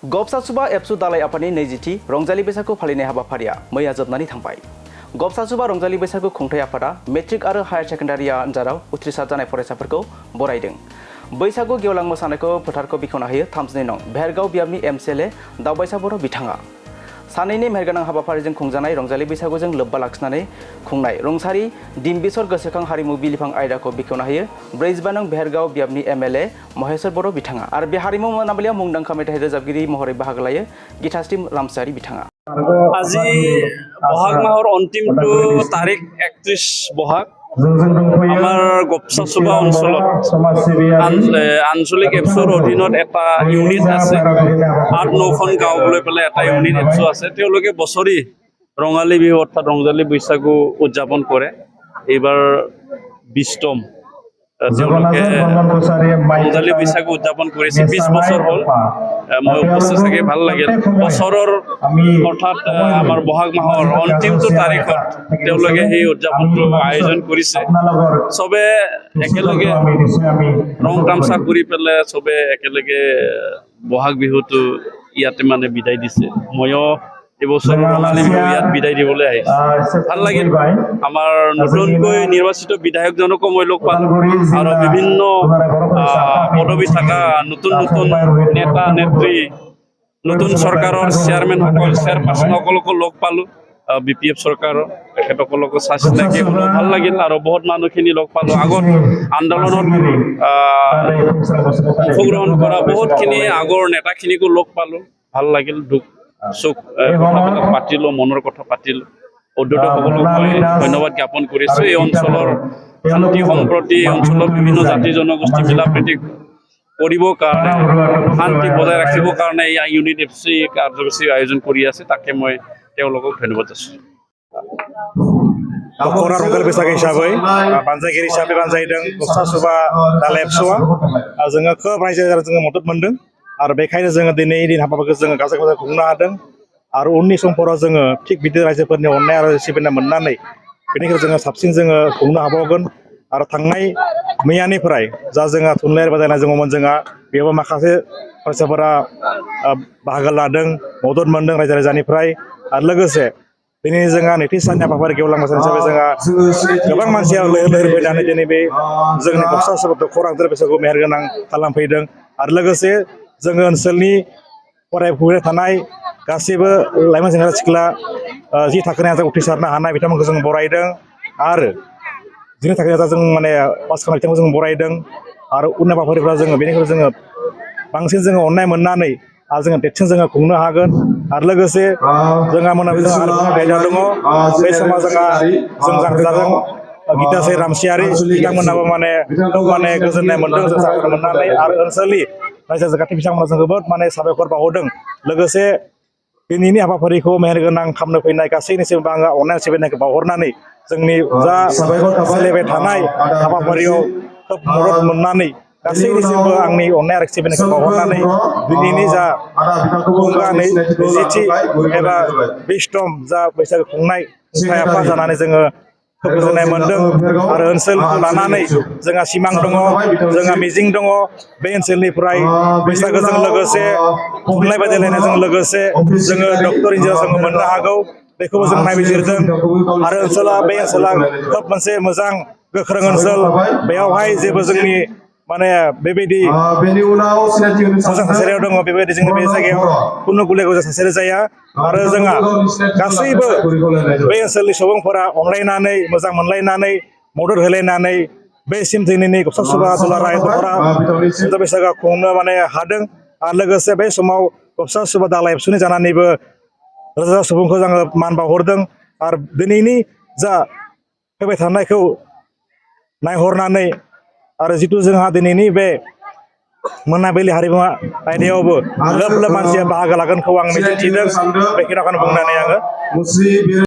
गबसा सुबा एबसु दालाय आफादनि 20थि रंजालि बैसागु फालिनाय हाबाफारिया मैया जोबनानै थांबाय। गबसा सुबा रंजालि बैसागु खुंथाय आफादा मेट्रिक आरो हायार सेकेन्डारि आनजादाव उथ्रिसार जानाय फरायसाफोरखौ बरायदों। बैसागु गेवलां मोसानायखौ फोथारखौ बेखेवना होयो 32 नं भेरगाव बियाबनि एमसिएलए दावबायसा बर' बिथाङा। सानैनि मेहेरगोनां हाबाफारिजों खुंजानाय रंजालि बैसागुजों लोब्बा लाखिनानै खुंनाय रंसारि दिम्बिसर गोसोखां हारिमु बिलिफां आयदाखौ बेखेवना होयो 45 नं भेरगाव बियाबनि एमएलए महेश्वर बर' बिथाङा। आरो बे हारिमु मोनाबिलियाव मुंदांखा मेथाइ रोजाबगिरि महरै बाहागो लायो गीताश्री रामसियारि बिथाङा। আজি বহাগ মাহৰ অন্তিমটো তাৰিখ 31 বহাগ আমাৰ গপচা চুবা অঞ্চলত আঞ্চলিক এপছুৰ অধীনত এটা ইউনিট আছে। 8-9খন গাঁও লৈ পেলাই এটা ইউনিট এপছু আছে। তেওঁলোকে বছৰি ৰঙালী বিহু অৰ্থাৎ ৰংজালী বৈশাগু উদযাপন কৰে। এইবাৰ 20তম তেওঁলোকে ৰংজালী বৈশাগু উদযাপন কৰিছে। 20 বছৰ হ'ল। মই উপস্থিত থাকি ভাল লাগিল। বছৰৰ অৰ্থাৎ আমাৰ বহাগ মাহৰ অন্তিমটো তাৰিখত তেওঁলোকে সেই উদযাপনটো আয়োজন কৰিছে। চবে একেলগে ৰং তামচা কৰি পেলাই চবে একেলগে বহাগ বিহুটো ইয়াতে মানে বিদায় দিছে। ময়ো এবছৰ ৰঙালী বিহু ইয়াত বিদায় দিবলৈ আহিছোঁ। ভাল লাগিল। আমাৰ নতুনকৈ নিৰ্বাচিত বিধায়কজনকো মই লগ পালোঁ আৰু বিভিন্ন পদবী থকা নতুন নতুন নেতা নেত্ৰী নতুন চৰকাৰৰ চেয়াৰমেনসকল চেয়াৰপাৰ্চনসকলকো লগ পালোঁ। BPF চৰকাৰৰ তেখেতসকলকো চাই চিনাকি হ'লোঁ। ভাল লাগিল আৰু বহুত মানুহখিনি লগ পালোঁ। আগত আন্দোলনত অংশগ্ৰহণ কৰা বহুতখিনি আগৰ নেতাখিনিকো লগ পালোঁ। ভাল লাগিল। দুখ সুখ কথা পাতিলোঁ, মনৰ কথা পাতিলোঁ। উদ্যোগসকলক মই ধন্যবাদ জ্ঞাপন কৰিছোঁ। এই অঞ্চলৰ শান্তি সম্প্ৰতি এই অঞ্চলৰ বিভিন্ন জাতি জনগোষ্ঠী মিলা প্ৰীতি কৰিবৰ কাৰণে শান্তি বজাই ৰাখিবৰ কাৰণে এই ইউনিট এফচি কাৰ্যসূচী আয়োজন কৰি আছে। তাকে মই তেওঁলোকক ধন্যবাদ যাচিছোঁ। Dukura ronggal बैसागु हिसाबै बानजायगिरि हिसाबै बानजायदों गबसा सुबा दालाय एबसुआ जोङो खोब रायजो राजाजों जोङो मदद मोनदों आरो बेखायनो जोङो दिनै दिन हाबाफारिखौ जोङो गाजा गोमजा खुंनो हादों आरो उननि समफोराव जोङो थिग बिदि रायजोफोरनि अननाय आरो सिबिनाय मोननानै बेनिखायनो जोङो साबसिन जोङो खुंनो हाबावगोन आरो थांनाय मैयानिफ्राय जा जोंहा थुनलाइयारि बादायनाय दङमोन जोंहा बेयावबो माखासे फरायसाफोरा बाहागो लादों मदद मोनदों रायजो राजानिफ्राय आरो लोगोसे दिनै जोंहा नैथि साननि हाबाफारि गेवलां मोसानाय हिसाबै जोंहा गोबां मानसिया लैहोर लैहोर फैनानै दिनै बे जोंनि गबसा सुबा खौरां बैसागु मेहेरगोनां खालामफैदों आरो लोगोसे जोङो ओनसोलनि फरायफुबाय थानाय गासैबो लाइमोन सेंग्रा सिख्ला जि थाखोनि आनजाद उथ्रिसारनो हानाय बिथांमोनखौ जों बरायदों आरो जिनि थाखोनि आनजाद जों माने पास खालामनाय बिथांमोनखौ जों बरायदों आरो उन हाबाफारिफ्राव जोङो बेनिखायनो जोङो बांसिन जोङो अननाय मोननानै आरो जोङो देरसिन जोङो खुंनो हागोन आरो लोगोसे जोंहा मोनाबिलि आयदा दङ बे समाव जोंहा जों जादों गीताश्री रामसियारि बिथांमोनाबो माने गोजोननाय मोनदों जों साबायखर मोननानै आरो ओनसोलनि रायजो राजानि बिथांमोना जों जोबोद माने साबायखर बावहरदों लोगोसे दिनैनि हाबाफारिखौ मेहेरगोनां खालामनो फैनाय गासैनिसिमबो आङो अननाय सिबिनायखौ बावहरनानै जोंनि जा सोलिबाय थानाय हाबाफारियाव खोब मदद मोननानै गासैनिसिमबो आंनि अननाय आरो सिबिनायखौ बावहरनानै दिनैनि जा खुंगानै 20थि एबा 20तम जा बैसागु खुंनाय आफाद जानानै जोङो खोब गोजोननाय मोनदों आरो ओनसोलखौ लानानै जोंहा सिमां दङ जोंहा मिजिं दङ बे ओनसोलनिफ्राय बैसागोजों लोगोसे थुनलाइ बादायलायनायजों लोगोसे जोङो डक्टर इन्जिनियार जोङो मोननो हागौ बेखौबो जों नायबिजिरदों आरो बे ओनसोला खोब मोनसे मोजां गोख्रों ओनसोल बेयावहाय जेबो जोंनि माने बेबायदि मोजां थासारियाव दङ बेबायदि जोंनि बे जायगायाव खुनु गुलाय गुजाय थासारि जाया आरो जोंहा गासैबो बे ओनसोलनि सुबुंफोरा अनलायनानै मोजां मोनलायनानै मदद होलायनानै बेसिम दिनैनि गबसा सुबा दुलाराय दख'रा बैसागु खुंनो माने हादों आरो लोगोसे बे समाव गबसा सुबा दालाय एबसुनि जानानैबो रोजा सुबुंखौ जोङो मान बावहरदों आरो दिनैनि जा फैबाय थानायखौ नायहरनानै आरो जिथु जोंहा दिनैनि बे मोनाबिलि हारिमु आयदायावबो लोब लोब मानसिया बाहागो लागोनखौ आं मिजिंथिदों बेखिनिखौनो बुंनानै आङो